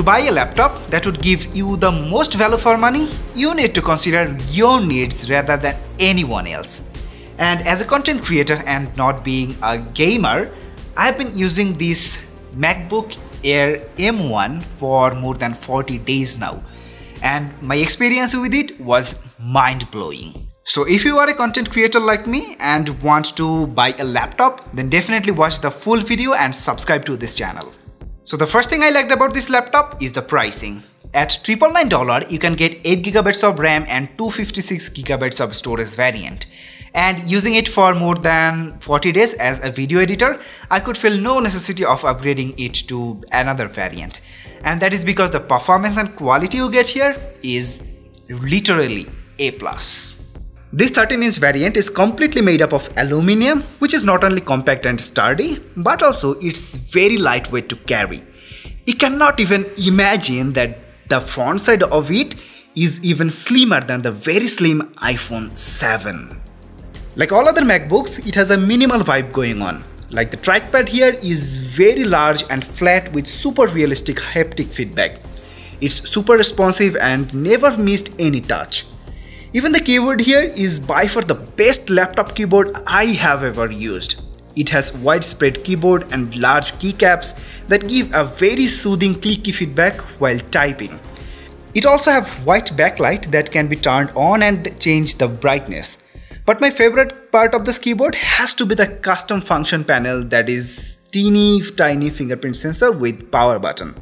to buy a laptop that would give you the most value for money, you need to consider your needs rather than anyone else. And as a content creator and not being a gamer, I've been using this MacBook Air M1 for more than 40 days now, and my experience with it was mind-blowing. So if you are a content creator like me and want to buy a laptop, then definitely watch the full video and subscribe to this channel. So the first thing I liked about this laptop is the pricing. At $999, you can get 8GB of RAM and 256GB of storage variant. And using it for more than 40 days as a video editor, I could feel no necessity of upgrading it to another variant. And that is because the performance and quality you get here is literally A+. This 13-inch variant is completely made up of aluminum, which is not only compact and sturdy, but also it's very lightweight to carry. You cannot even imagine that the front side of it is even slimmer than the very slim iPhone 7. Like all other MacBooks, it has a minimal vibe going on. Like the trackpad here is very large and flat with super realistic haptic feedback. It's super responsive and never missed any touch. Even the keyboard here is by far the best laptop keyboard I have ever used. It has widespread keyboard and large keycaps that give a very soothing clicky feedback while typing. It also has white backlight that can be turned on and change the brightness. But my favorite part of this keyboard has to be the custom function panel that is teeny tiny fingerprint sensor with power button.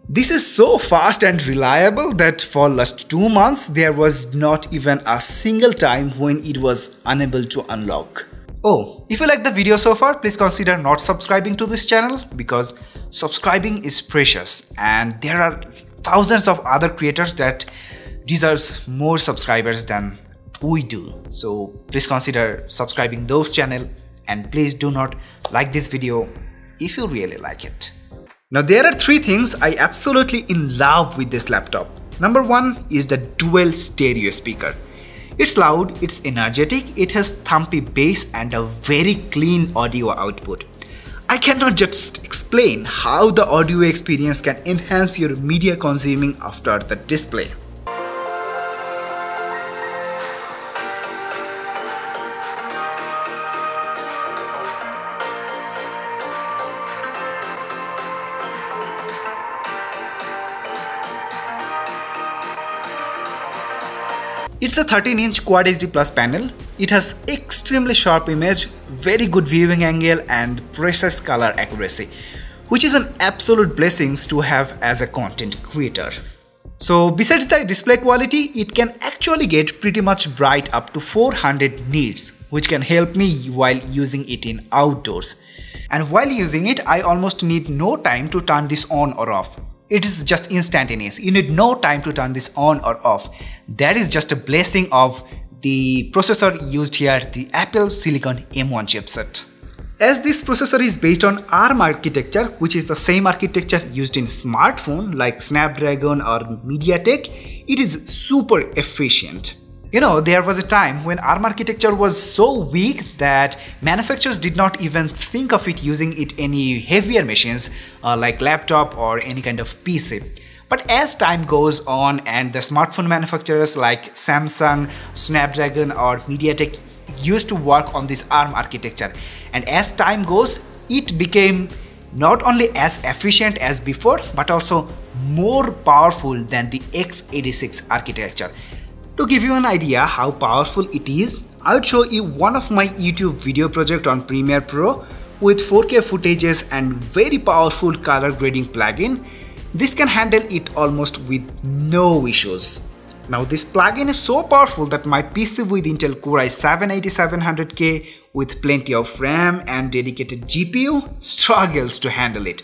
This is so fast and reliable that for last 2 months there was not even a single time when it was unable to unlock. Oh, if you like the video so far, please consider not subscribing to this channel because subscribing is precious and there are thousands of other creators that deserves more subscribers than we do. So please consider subscribing those channel and please do not like this video if you really like it. Now there are 3 things I absolutely in love with this laptop. Number 1 is the dual stereo speaker. It's loud, it's energetic, it has thumpy bass and a very clean audio output. I cannot just explain how the audio experience can enhance your media consuming after the display. It's a 13-inch Quad HD Plus panel. It has extremely sharp image, very good viewing angle and precise color accuracy, which is an absolute blessing to have as a content creator. So besides the display quality, it can actually get pretty much bright up to 400 nits, which can help me while using it in outdoors. And while using it, I almost need no time to turn this on or off. It is just instantaneous. You need no time to turn this on or off. That is just a blessing of the processor used here, the Apple Silicon M1 chipset. As this processor is based on ARM architecture, which is the same architecture used in smartphone like Snapdragon or MediaTek, it is super efficient. You know, there was a time when ARM architecture was so weak that manufacturers did not even think of it using it any heavier machines like laptop or any kind of PC. But as time goes on and the smartphone manufacturers like Samsung, Snapdragon or MediaTek used to work on this ARM architecture, and as time goes, it became not only as efficient as before but also more powerful than the x86 architecture. To give you an idea how powerful it is, I would show you one of my YouTube video project on Premiere Pro with 4K footages and very powerful color grading plugin. This can handle it almost with no issues. Now this plugin is so powerful that my PC with Intel Core i7-8700K with plenty of RAM and dedicated GPU struggles to handle it.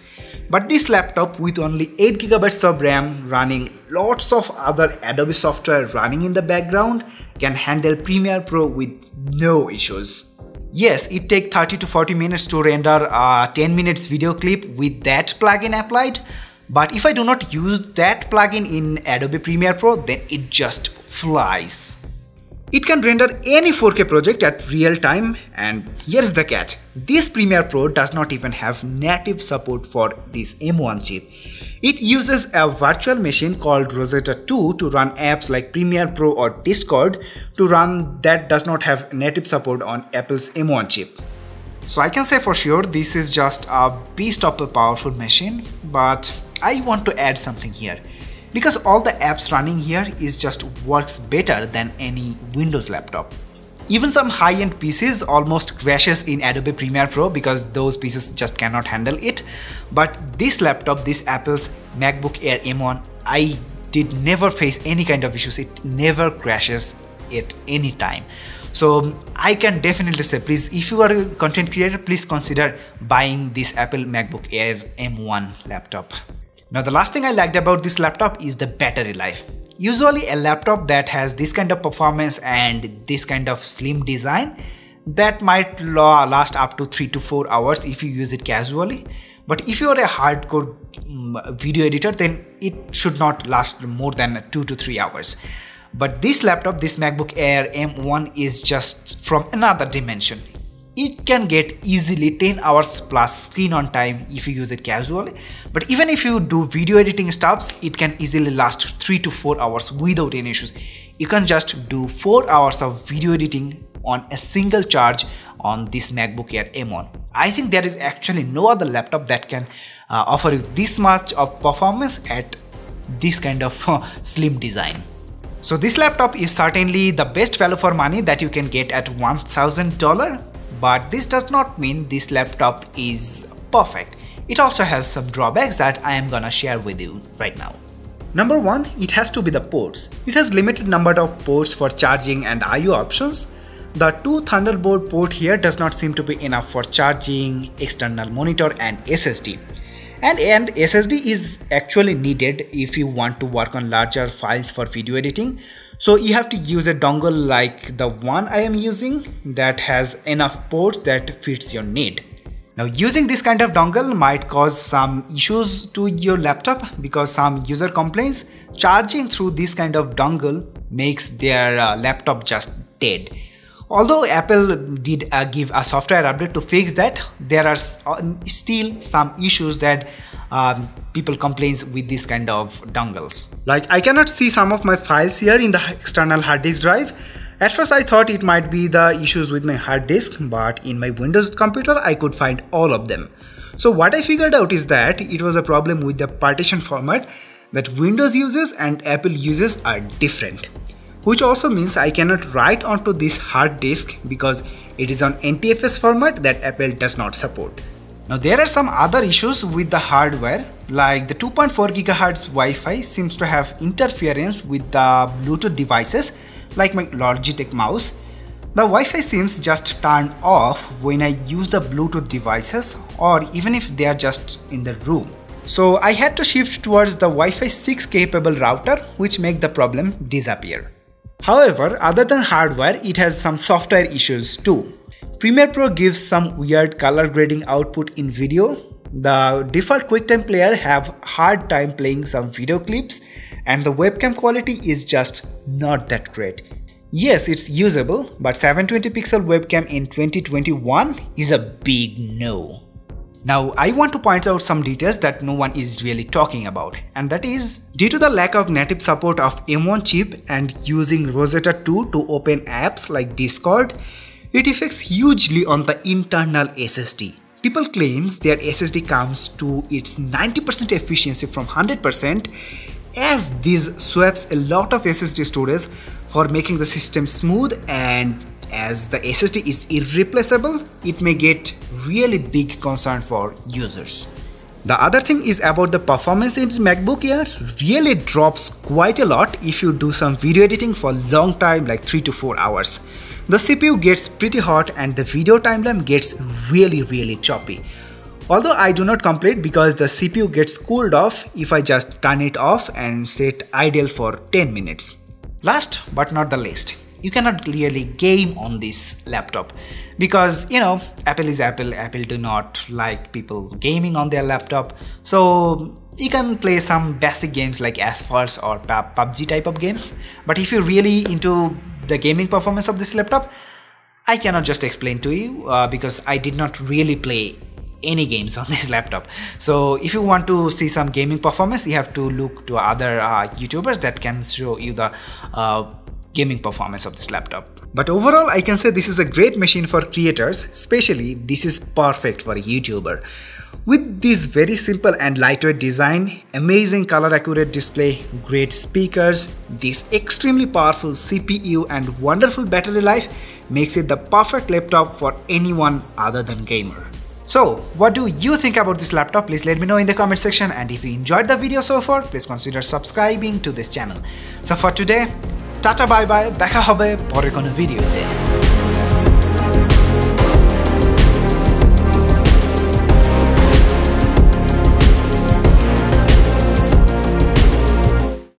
But this laptop with only 8GB of RAM running lots of other Adobe software running in the background can handle Premiere Pro with no issues. Yes, it takes 30 to 40 minutes to render a 10 minutes video clip with that plugin applied. But if I do not use that plugin in Adobe Premiere Pro, then it just flies. It can render any 4K project at real time, and here's the catch. This Premiere Pro does not even have native support for this M1 chip. It uses a virtual machine called Rosetta 2 to run apps like Premiere Pro or Discord to run that does not have native support on Apple's M1 chip. So I can say for sure this is just a beast of a powerful machine, but I want to add something here. Because all the apps running here is just works better than any Windows laptop. Even some high-end PCs almost crashes in Adobe Premiere Pro because those PCs just cannot handle it. But this laptop, this Apple's MacBook Air M1, I did never face any kind of issues. It never crashes at any time. So I can definitely say, please, if you are a content creator, please consider buying this Apple MacBook Air M1 laptop. Now the last thing I liked about this laptop is the battery life. Usually a laptop that has this kind of performance and this kind of slim design, that might last up to 3 to 4 hours if you use it casually. But if you are a hardcore video editor, then it should not last more than 2 to 3 hours. But this laptop, this MacBook Air M1, is just from another dimension. It can get easily 10 hours plus screen on time if you use it casually. But even if you do video editing stuffs, it can easily last 3 to 4 hours without any issues. You can just do 4 hours of video editing on a single charge on this MacBook Air M1. I think there is actually no other laptop that can offer you this much of performance at this kind of slim design. So this laptop is certainly the best value for money that you can get at $1,000. But this does not mean this laptop is perfect. It also has some drawbacks that I am gonna share with you right now. Number one, it has to be the ports. It has limited number of ports for charging and I/O options. The 2 Thunderbolt port here does not seem to be enough for charging, external monitor and SSD. And SSD is actually needed if you want to work on larger files for video editing. So you have to use a dongle like the one I am using that has enough ports that fits your need. Now using this kind of dongle might cause some issues to your laptop because some user complains charging through this kind of dongle makes their laptop just dead. Although Apple did give a software update to fix that, there are still some issues that people complain with this kind of dongles. Like I cannot see some of my files here in the external hard disk drive. At first I thought it might be the issues with my hard disk, but in my Windows computer I could find all of them. So what I figured out is that it was a problem with the partition format that Windows uses and Apple uses are different. Which also means I cannot write onto this hard disk because it is on NTFS format that Apple does not support. Now there are some other issues with the hardware, like the 2.4 GHz Wi-Fi seems to have interference with the Bluetooth devices like my Logitech mouse. The Wi-Fi seems just turned off when I use the Bluetooth devices or even if they are just in the room. So I had to shift towards the Wi-Fi 6 capable router, which make the problem disappear. However, other than hardware, it has some software issues too. Premiere Pro gives some weird color grading output in video. The default QuickTime player have hard time playing some video clips and the webcam quality is just not that great. Yes, it's usable, but 720 pixel webcam in 2021 is a big no. Now, I want to point out some details that no one is really talking about, and that is due to the lack of native support of M1 chip and using Rosetta 2 to open apps like Discord, it affects hugely on the internal SSD. People claims their SSD comes to its 90% efficiency from 100%, as this swaps a lot of SSD storage for making the system smooth, and as the SSD is irreplaceable, it may get really big concern for users. The other thing is about the performance in MacBook Air really drops quite a lot if you do some video editing for a long time like 3 to 4 hours. The CPU gets pretty hot and the video timeline gets really choppy. Although I do not complain because the CPU gets cooled off if I just turn it off and set idle for 10 minutes. Last but not the least, you cannot really game on this laptop because Apple is Apple. Apple do not like people gaming on their laptop. So you can play some basic games like Asphalt or PUBG type of games. But if you're really into the gaming performance of this laptop, I cannot just explain to you because I did not really play any games on this laptop. So if you want to see some gaming performance, you have to look to other YouTubers that can show you the gaming performance of this laptop. But overall, I can say this is a great machine for creators, especially this is perfect for a YouTuber. With this very simple and lightweight design, amazing color accurate display, great speakers, this extremely powerful CPU and wonderful battery life makes it the perfect laptop for anyone other than gamer. So what do you think about this laptop? Please let me know in the comment section, and if you enjoyed the video so far, please consider subscribing to this channel. So for today, tata bye bye, দেখা হবে পরের কোনো ভিডিওতে।